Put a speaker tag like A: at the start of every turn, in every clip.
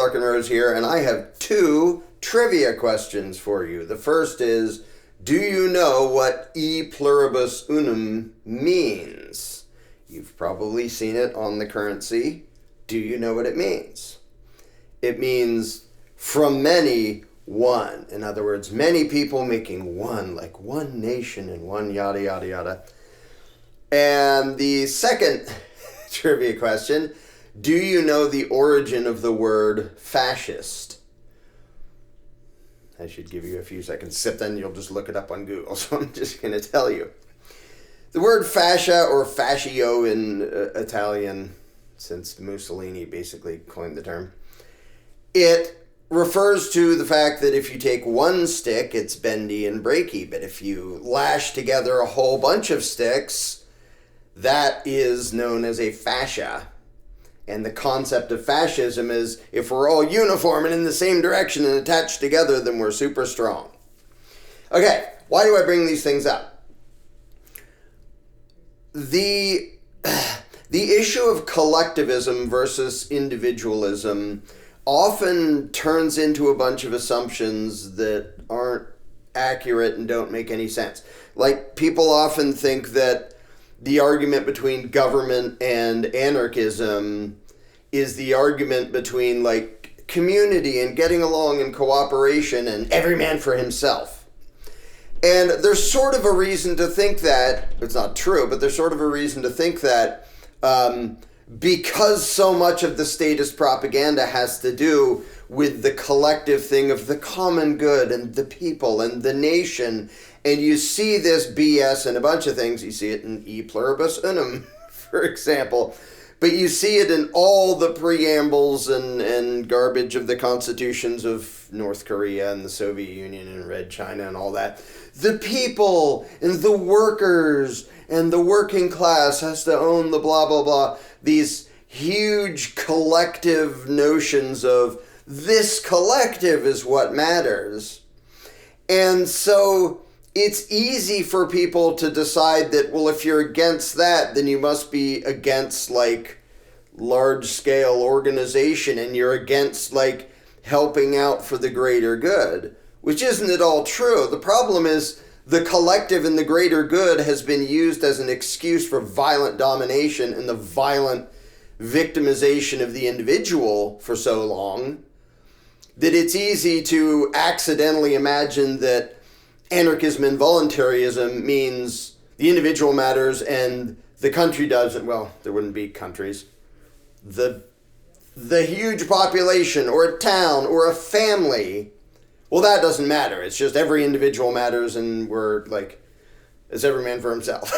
A: Larken Rose here, and I have two trivia questions for you. The first is, do you know what E Pluribus Unum means? You've probably seen it on the currency. Do you know what it means? It means from many, one. In other words, many people making one, like one nation and one yada, yada, yada. And the second trivia question, do you know the origin of the word fascist? I should give you a few seconds, except then you'll just look it up on Google, so I'm just going to tell you. The word fascia, or fascio in Italian, since Mussolini basically coined the term, it refers to the fact that if you take one stick, it's bendy and breaky, but if you lash together a whole bunch of sticks, that is known as a fascia. And the concept of fascism is if we're all uniform and in the same direction and attached together, then we're super strong. Okay, why do I bring these things up? The issue of collectivism versus individualism often turns into a bunch of assumptions that aren't accurate and don't make any sense. Like, people often think that the argument between government and anarchism is the argument between, like, community and getting along and cooperation and every man for himself. And there's sort of a reason to think that, it's not true, but there's sort of a reason to think that because so much of the statist propaganda has to do with the collective thing of the common good and the people and the nation. And you see this BS in a bunch of things. You see it in E Pluribus Unum, for example. But you see it in all the preambles and garbage of the constitutions of North Korea and the Soviet Union and Red China and all that. The people and the workers and the working class has to own the blah, blah, blah. These huge collective notions of this collective is what matters. And so it's easy for people to decide that, well, if you're against that, then you must be against, like, large-scale organization, and you're against, like, helping out for the greater good, which isn't at all true. The problem is the collective and the greater good has been used as an excuse for violent domination and the violent victimization of the individual for so long that it's easy to accidentally imagine that anarchism and voluntarism means the individual matters and the country doesn't. Well, there wouldn't be countries. The huge population or a town or a family, well, that doesn't matter. It's just every individual matters and we're like, it's every man for himself.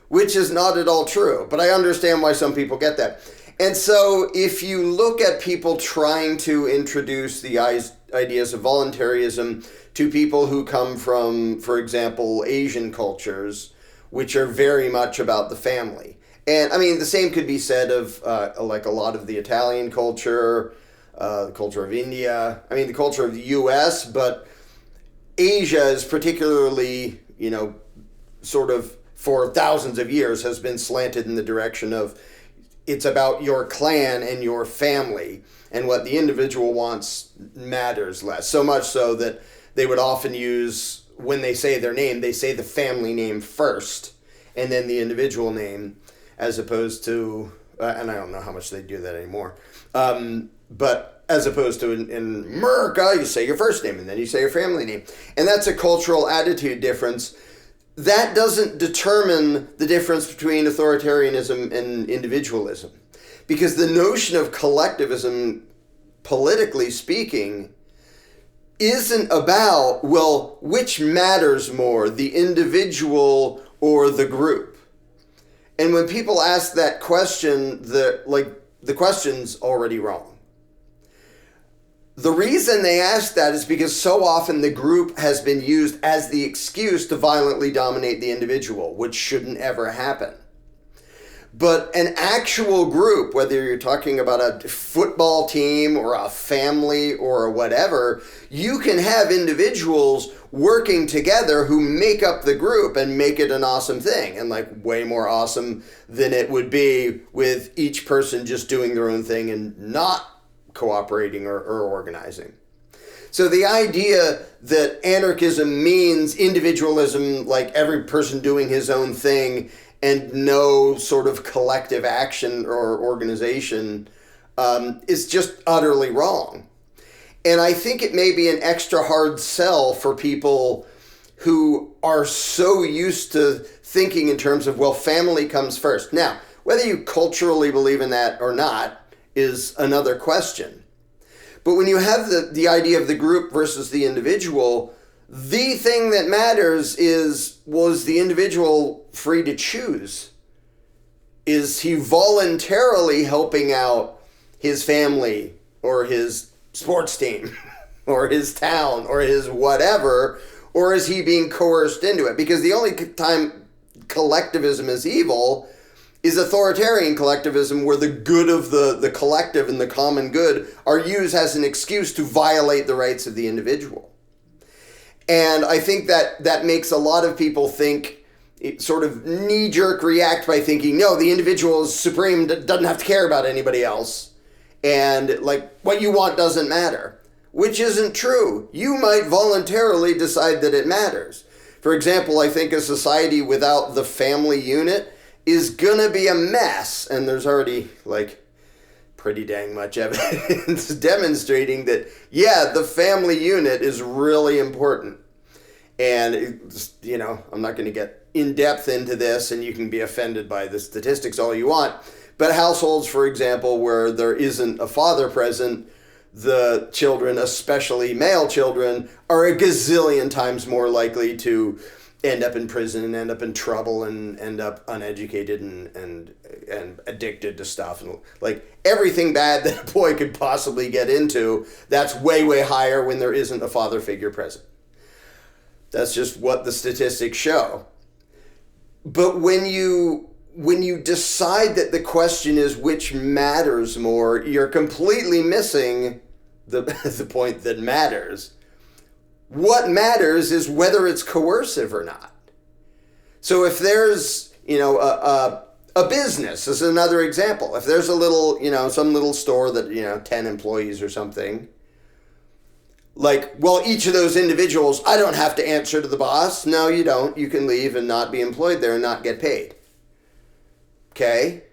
A: Which is not at all true, but I understand why some people get that. And so if you look at people trying to introduce the ideas of voluntarism to people who come from, for example, Asian cultures, which are very much about the family. And I mean, the same could be said of like a lot of the Italian culture, the culture of India, I mean, the culture of the US, but Asia is particularly, you know, sort of for thousands of years has been slanted in the direction of it's about your clan and your family, and what the individual wants matters less. So much so that they would often use, when they say their name, they say the family name first, and then the individual name, as opposed to, and I don't know how much they do that anymore, but as opposed to in America, you say your first name, and then you say your family name. And that's a cultural attitude difference. That doesn't determine the difference between authoritarianism and individualism. Because the notion of collectivism, politically speaking, isn't about, well, which matters more, the individual or the group? And when people ask that question, the question's already wrong. The reason they ask that is because so often the group has been used as the excuse to violently dominate the individual, which shouldn't ever happen. But an actual group, whether you're talking about a football team or a family or whatever, you can have individuals working together who make up the group and make it an awesome thing, and like way more awesome than it would be with each person just doing their own thing and not cooperating or organizing. So the idea that anarchism means individualism, like every person doing his own thing, and no sort of collective action or organization is just utterly wrong. And I think it may be an extra hard sell for people who are so used to thinking in terms of, well, family comes first. Now, whether you culturally believe in that or not is another question. But when you have the idea of the group versus the individual, the thing that matters is, was the individual free to choose? Is he voluntarily helping out his family or his sports team or his town or his whatever, or is he being coerced into it? Because the only time collectivism is evil is authoritarian collectivism, where the good of the collective and the common good are used as an excuse to violate the rights of the individual. And I think that makes a lot of people think, sort of knee-jerk react by thinking, no, the individual is supreme, doesn't have to care about anybody else. And like, what you want doesn't matter, which isn't true. You might voluntarily decide that it matters. For example, I think a society without the family unit is gonna be a mess, and there's already like pretty dang much evidence demonstrating that, yeah, the family unit is really important. And you know, I'm not going to get in depth into this, and you can be offended by the statistics all you want, but households, for example, where there isn't a father present, the children, especially male children, are a gazillion times more likely to end up in prison and end up in trouble and end up uneducated and addicted to stuff. And like everything bad that a boy could possibly get into, that's way, way higher when there isn't a father figure present. That's just what the statistics show. But when you decide that the question is which matters more, you're completely missing the point that matters. What matters is whether it's coercive or not. So if there's, you know, a business, this is another example. If there's a little, you know, some little store that, you know, 10 employees or something, like, well, each of those individuals, I don't have to answer to the boss. No, you don't. You can leave and not be employed there and not get paid. Okay?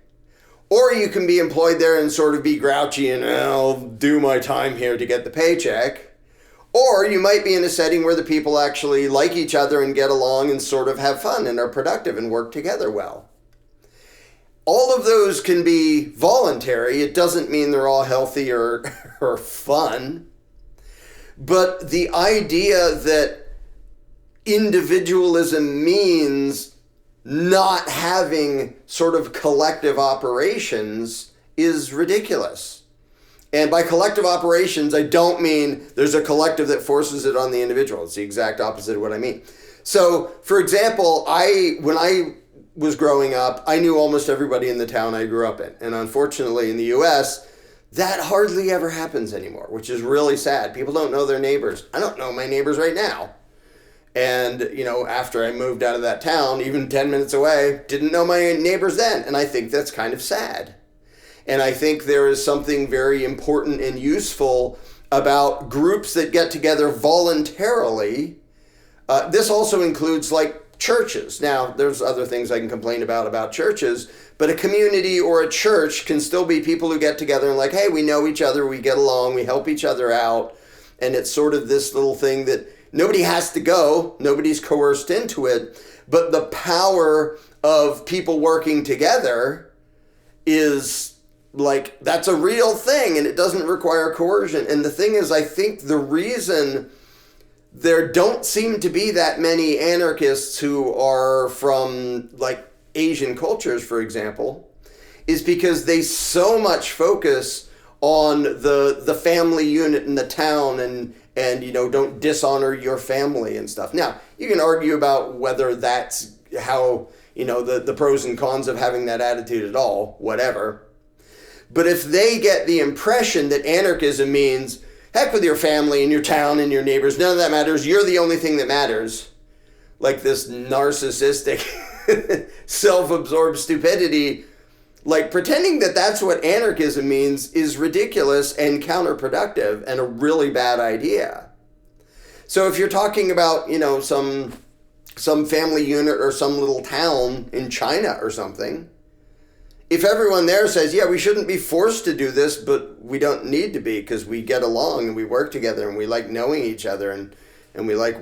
A: Or you can be employed there and sort of be grouchy and, I'll do my time here to get the paycheck. Or you might be in a setting where the people actually like each other and get along and sort of have fun and are productive and work together well. All of those can be voluntary. It doesn't mean they're all healthy or fun. But the idea that individualism means not having sort of collective operations is ridiculous. And by collective operations, I don't mean there's a collective that forces it on the individual. It's the exact opposite of what I mean. So, for example, when I was growing up, I knew almost everybody in the town I grew up in. And unfortunately, in the US, that hardly ever happens anymore, which is really sad. People don't know their neighbors. I don't know my neighbors right now. And, you know, after I moved out of that town, even 10 minutes away, didn't know my neighbors then. And I think that's kind of sad. And I think there is something very important and useful about groups that get together voluntarily. This also includes like churches. Now, there's other things I can complain about churches, but a community or a church can still be people who get together and like, hey, we know each other, we get along, we help each other out. And it's sort of this little thing that nobody has to go, nobody's coerced into it, but the power of people working together is like, that's a real thing, and it doesn't require coercion. And the thing is, I think the reason there don't seem to be that many anarchists who are from like Asian cultures, for example, is because they so much focus on the family unit in the town and you know, don't dishonor your family and stuff. Now, you can argue about whether that's how, you know, the pros and cons of having that attitude at all, whatever. But if they get the impression that anarchism means, heck with your family and your town and your neighbors, none of that matters, you're the only thing that matters, like this narcissistic, self-absorbed stupidity, Like, pretending that that's what anarchism means is ridiculous and counterproductive and a really bad idea. So if you're talking about, some family unit or some little town in China or something, if everyone there says, yeah, we shouldn't be forced to do this, but we don't need to be because we get along and we work together and we like knowing each other and we like,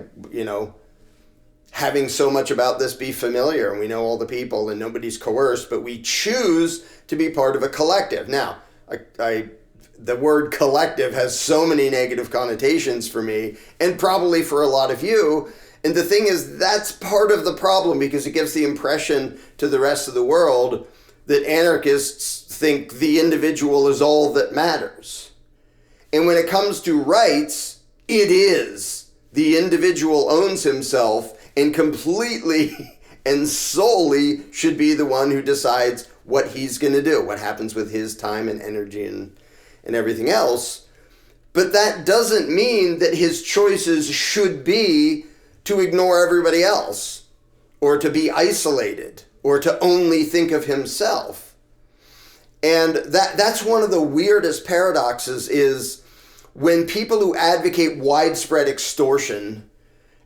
A: having so much about this be familiar and we know all the people and nobody's coerced, but we choose to be part of a collective. Now, the word collective has so many negative connotations for me and probably for a lot of you. And the thing is, that's part of the problem because it gives the impression to the rest of the world that anarchists think the individual is all that matters. And when it comes to rights, it is. The individual owns himself and completely and solely should be the one who decides what he's going to do, what happens with his time and energy and everything else. But that doesn't mean that his choices should be to ignore everybody else or to be isolated or to only think of himself. And that's one of the weirdest paradoxes is when people who advocate widespread extortion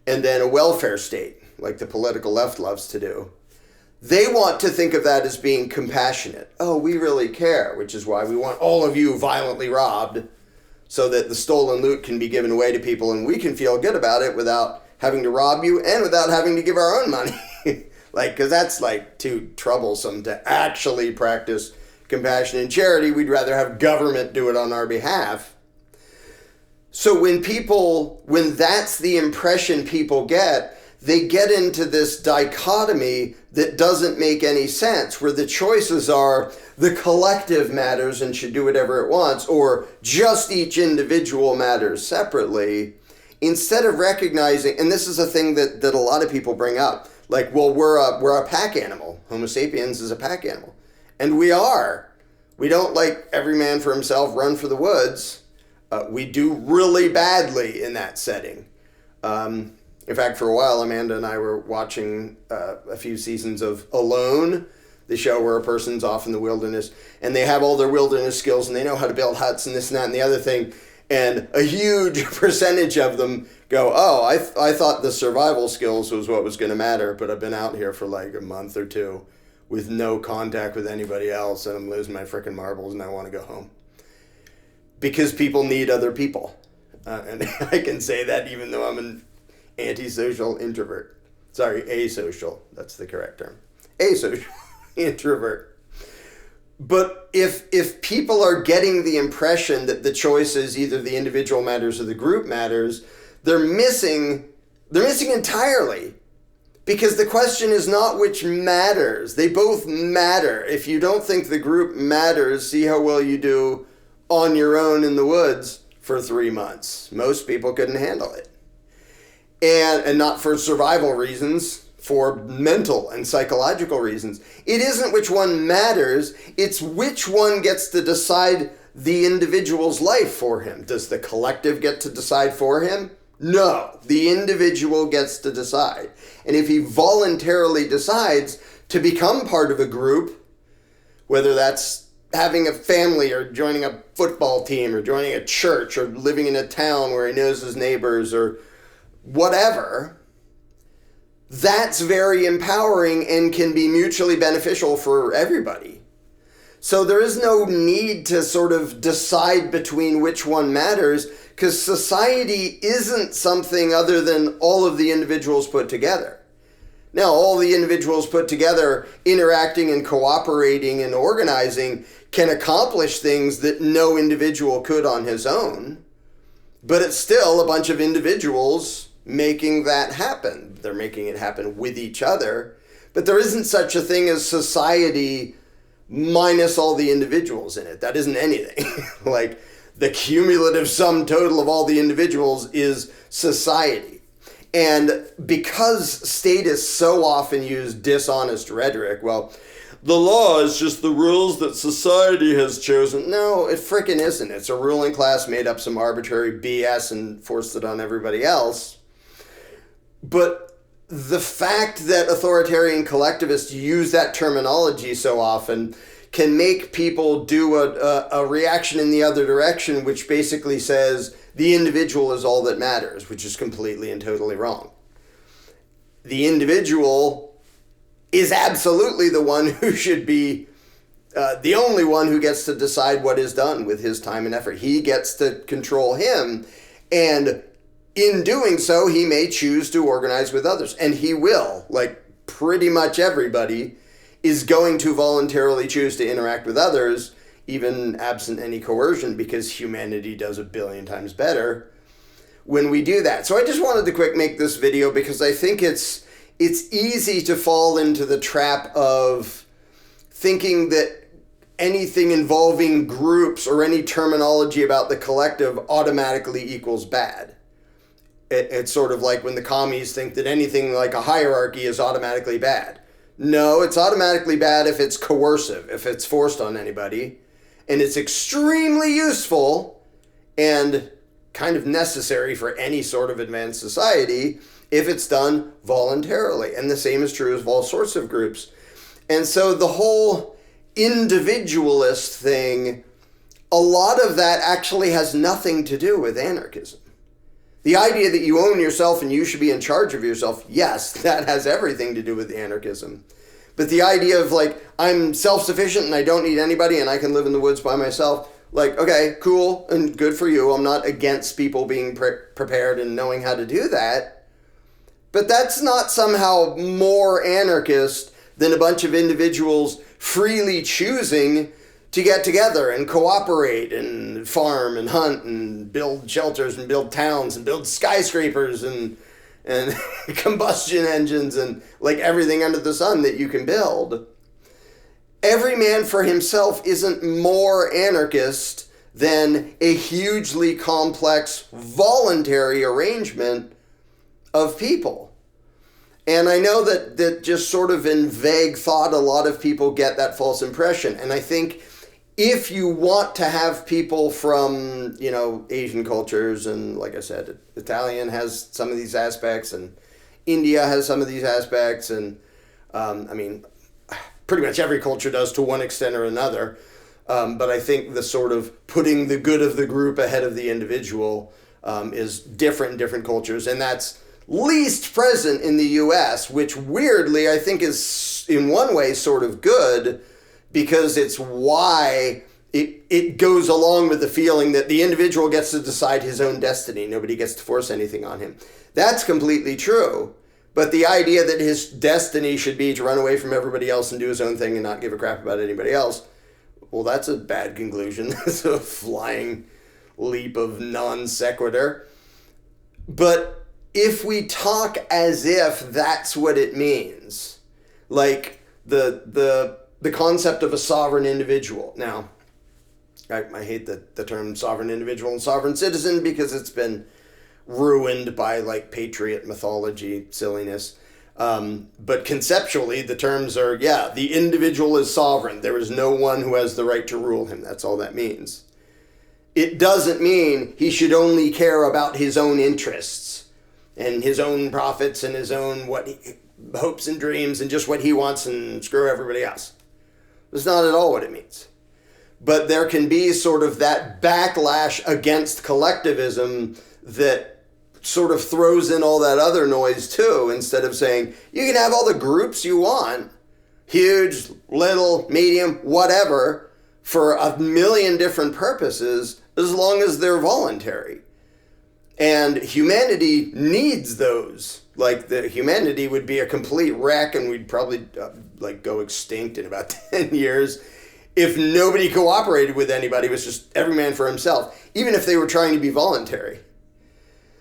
A: and then a welfare state, like the political left loves to do, they want to think of that as being compassionate. Oh, we really care, which is why we want all of you violently robbed so that the stolen loot can be given away to people and we can feel good about it without having to rob you and without having to give our own money. Because that's too troublesome to actually practice compassion and charity. We'd rather have government do it on our behalf. So when that's the impression people get, they get into this dichotomy that doesn't make any sense, where the choices are the collective matters and should do whatever it wants, or just each individual matters separately, instead of recognizing, and this is a thing that a lot of people bring up, we're a pack animal. Homo sapiens is a pack animal. And we are. We don't every man for himself run for the woods. We do really badly in that setting. In fact, for a while, Amanda and I were watching a few seasons of Alone, the show where a person's off in the wilderness, and they have all their wilderness skills, and they know how to build huts and this and that and the other thing, and a huge percentage of them go, oh, I thought the survival skills was what was going to matter, but I've been out here for a month or two with no contact with anybody else, and I'm losing my frickin' marbles, and I want to go home. Because people need other people. And I can say that even though I'm an antisocial introvert. Sorry, asocial. That's the correct term. Asocial introvert. But if people are getting the impression that the choice is either the individual matters or the group matters, they're missing entirely. Because the question is not which matters. They both matter. If you don't think the group matters, see how well you do on your own in the woods for 3 months. Most people couldn't handle it. And not for survival reasons, for mental and psychological reasons. It isn't which one matters, it's which one gets to decide the individual's life for him. Does the collective get to decide for him? No, the individual gets to decide. And if he voluntarily decides to become part of a group, whether that's having a family or joining a football team or joining a church or living in a town where he knows his neighbors or whatever, that's very empowering and can be mutually beneficial for everybody. So there is no need to sort of decide between which one matters, because society isn't something other than all of the individuals put together. Now, all the individuals put together interacting and cooperating and organizing can accomplish things that no individual could on his own, but it's still a bunch of individuals making that happen. They're making it happen with each other, but there isn't such a thing as society minus all the individuals in it. That isn't anything. The cumulative sum total of all the individuals is society. And because statists so often use dishonest rhetoric, the law is just the rules that society has chosen. No, it frickin' isn't. It's a ruling class made up some arbitrary BS and forced it on everybody else. But the fact that authoritarian collectivists use that terminology so often can make people do a reaction in the other direction, which basically says the individual is all that matters, which is completely and totally wrong. The individual is absolutely the one who should be the only one who gets to decide what is done with his time and effort. He gets to control him, and in doing so, he may choose to organize with others, and he will. Like pretty much everybody is going to voluntarily choose to interact with others, even absent any coercion, because humanity does a billion times better when we do that. So I just wanted to quick make this video because I think it's easy to fall into the trap of thinking that anything involving groups or any terminology about the collective automatically equals bad. It's sort of like when the commies think that anything like a hierarchy is automatically bad. No, it's automatically bad if it's coercive, if it's forced on anybody. And it's extremely useful and kind of necessary for any sort of advanced society if it's done voluntarily. And the same is true of all sorts of groups. And so the whole individualist thing, a lot of that actually has nothing to do with anarchism. The idea that you own yourself and you should be in charge of yourself, yes, that has everything to do with anarchism. But the idea of like, I'm self-sufficient and I don't need anybody and I can live in the woods by myself, like, okay, cool and good for you. I'm not against people being prepared and knowing how to do that. But that's not somehow more anarchist than a bunch of individuals freely choosing to get together and cooperate and farm and hunt and build shelters and build towns and build skyscrapers and combustion engines and like everything under the sun that you can build. Every man for himself isn't more anarchist than a hugely complex voluntary arrangement of people. And I know that just sort of in vague thought, a lot of people get that false impression. And I think if you want to have people from, Asian cultures, and like I said, Italian has some of these aspects, and India has some of these aspects, and pretty much every culture does to one extent or another. But I think the sort of putting the good of the group ahead of the individual is different in different cultures, and that's least present in the U.S., which weirdly I think is in one way sort of good, because it's why it goes along with the feeling that the individual gets to decide his own destiny. Nobody gets to force anything on him. That's completely true. But the idea that his destiny should be to run away from everybody else and do his own thing and not give a crap about anybody else, well, that's a bad conclusion. That's a flying leap of non sequitur. But if we talk as if that's what it means, like the concept of a sovereign individual. Now, I hate the term sovereign individual and sovereign citizen because it's been ruined by like patriot mythology silliness. But conceptually, the terms are, the individual is sovereign. There is no one who has the right to rule him. That's all that means. It doesn't mean he should only care about his own interests and his own profits and his own hopes and dreams and just what he wants and screw everybody else. That's not at all what it means. But there can be sort of that backlash against collectivism that sort of throws in all that other noise too, instead of saying, you can have all the groups you want, huge, little, medium, whatever, for a million different purposes, as long as they're voluntary. And humanity needs those. Like, the humanity would be a complete wreck, and we'd probably go extinct in about 10 years if nobody cooperated with anybody. It was just every man for himself, even if they were trying to be voluntary.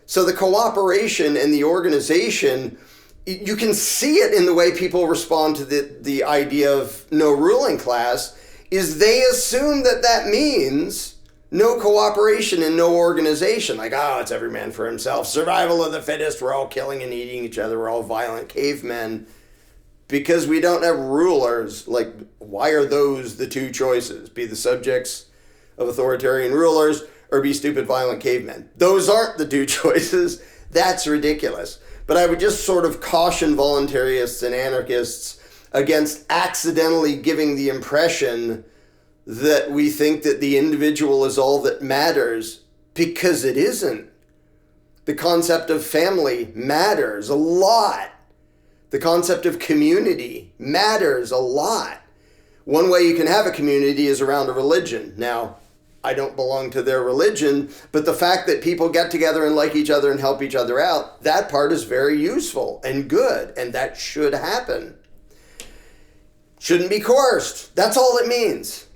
A: So the cooperation and the organization, you can see it in the way people respond to the idea of no ruling class, is they assume that means no cooperation and no organization. Like, it's every man for himself. Survival of the fittest. We're all killing and eating each other. We're all violent cavemen. Because we don't have rulers. Like, why are those the two choices? Be the subjects of authoritarian rulers or be stupid, violent cavemen. Those aren't the two choices. That's ridiculous. But I would just sort of caution voluntarists and anarchists against accidentally giving the impression that we think that the individual is all that matters, because it isn't. The concept of family matters a lot. The concept of community matters a lot. One way you can have a community is around a religion. Now, I don't belong to their religion, but the fact that people get together and like each other and help each other out, that part is very useful and good, and that should happen. Shouldn't be coerced. That's all it means.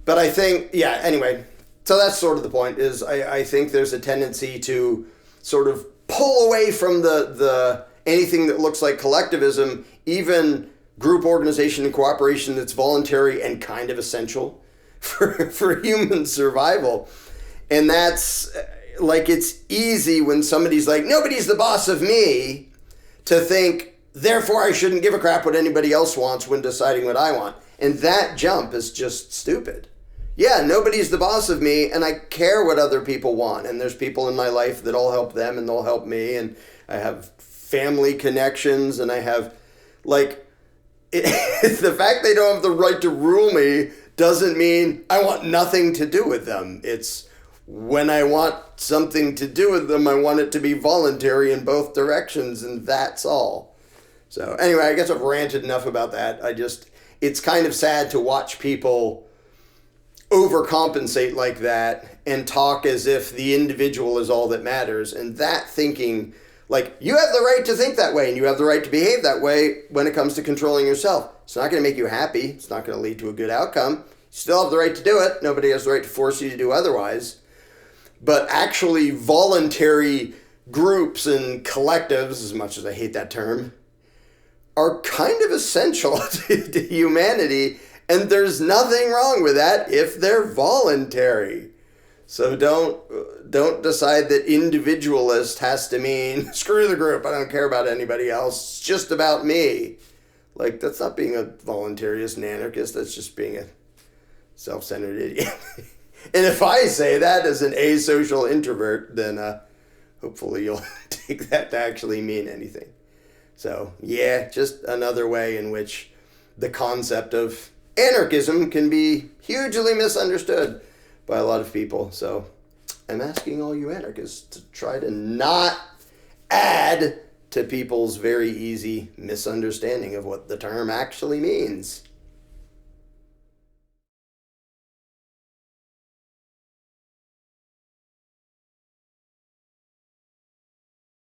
A: But I think, yeah, anyway, so that's sort of the point, is I think there's a tendency to sort of pull away from the anything that looks like collectivism, even group organization and cooperation that's voluntary and kind of essential for human survival. And that's like, it's easy when somebody's like, nobody's the boss of me, to think, therefore I shouldn't give a crap what anybody else wants when deciding what I want. And that jump is just stupid. Yeah, nobody's the boss of me, and I care what other people want. And there's people in my life that I'll help them and they'll help me. And I have family connections, and I have, like, the fact they don't have the right to rule me doesn't mean I want nothing to do with them. It's when I want something to do with them, I want it to be voluntary in both directions, and that's all. So anyway, I guess I've ranted enough about that. It's kind of sad to watch people overcompensate like that and talk as if the individual is all that matters. And that thinking, like, you have the right to think that way and you have the right to behave that way when it comes to controlling yourself. It's not going to make you happy. It's not going to lead to a good outcome. You still have the right to do it. Nobody has the right to force you to do otherwise. But actually, voluntary groups and collectives, as much as I hate that term, are kind of essential to humanity. And there's nothing wrong with that if they're voluntary. So don't decide that individualist has to mean screw the group, I don't care about anybody else, it's just about me. Like, that's not being a voluntarist and anarchist, that's just being a self-centered idiot. And if I say that as an asocial introvert, then hopefully you'll take that to actually mean anything. So yeah, just another way in which the concept of anarchism can be hugely misunderstood by a lot of people. So I'm asking all you anarchists to try to not add to people's very easy misunderstanding of what the term actually means.